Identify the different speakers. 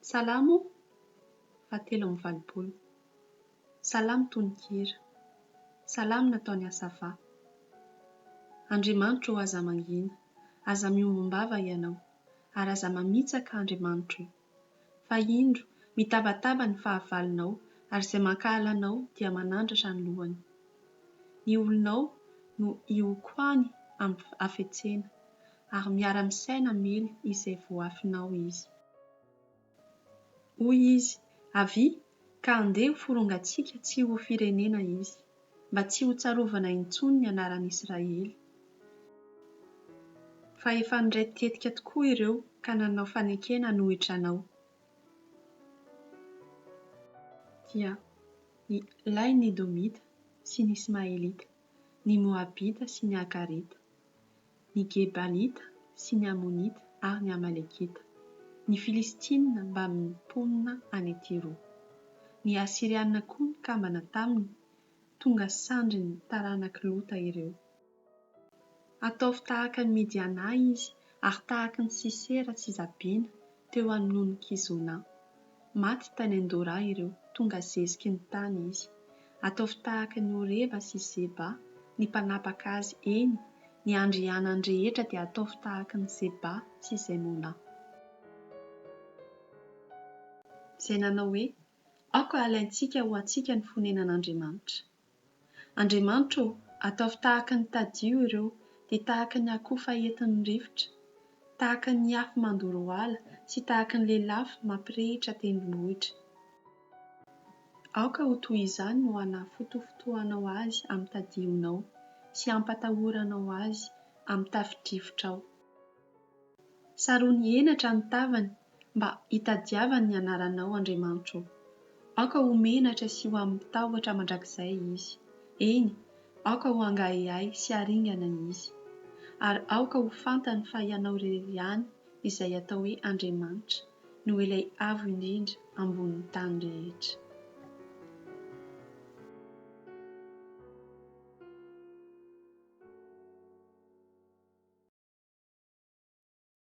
Speaker 1: Salamo, 7:20. Salamo tononkira. Salamo nataony Asafà. Andriamanitro ho aza mangina, aza miombom-bava ianao, ary aza mamitsaka Andriamanitro. Fa indro mitabataba ny fahavalonao, ary izay mankahala anao dia manandratra ny lohany. Ny olonao no iokoany amin'ny hafetsena, ary miara-misaina mily izay voafinao izy. Hoy izy, avy ka andeha ho forongantsika tsy ho firenena izy, mba tsy ho tsarovana intsony ny anaran'Israely. Fa efa niraikitetika tokoa ireo ka nanao fanekena nohitra anao. Dia ilay ny Edomita sy ny Ismaelita, ny Moabita sy ny Akarita, ny Gebalita sy ny Amonita ary ny Amalekita, ny Filistina mba miponina any Tiro. Ny Asiriana koa nikambana taminy, tonga sandry ny taranaka Lota ireo. Ataovy tahaka ny Midiana izy, ary tahaka ny Sisera sy Zabina teo anoloan'i Kizona. Maty tany Andora ireo, tonga zeziky ny tany izy. Ataovy tahaka ny Oreba sy Zeba, ny mpanapaka azy eny, ny andrianany rehetra dia ataovy tahaka ny Zeba sy Zemona. Izay nanao hoe, aoka alaintsika ho antsika ny fonenan'Andriamanitra. Andriamanitro, ataovy tahaka ny tadio ireo, dia tahaka ny akoho faentin'ny rivotra, tahaka ny afo mandoro ala sy tahaka ny lelafy mampirehitra tendrombohitra. Aoka ho toy izany no hanafotofotohanao azy amin'ny tadionao sy hampatahoranao azy amin'ny tafidrivotrao. Sarony henatra ny tavany mba hitadiavany ny anaranao Andriamanitro. Aoka ho menatra sy ho ampitahotra mandrakizay izy. Eny, aoka ho angahiahy sy haringana izy. Ary aoka ho fantany fa ianao irery ihany izay atao hoe Andriamanitra, no ilay avo indrindra ambonin'ny tany rehetra.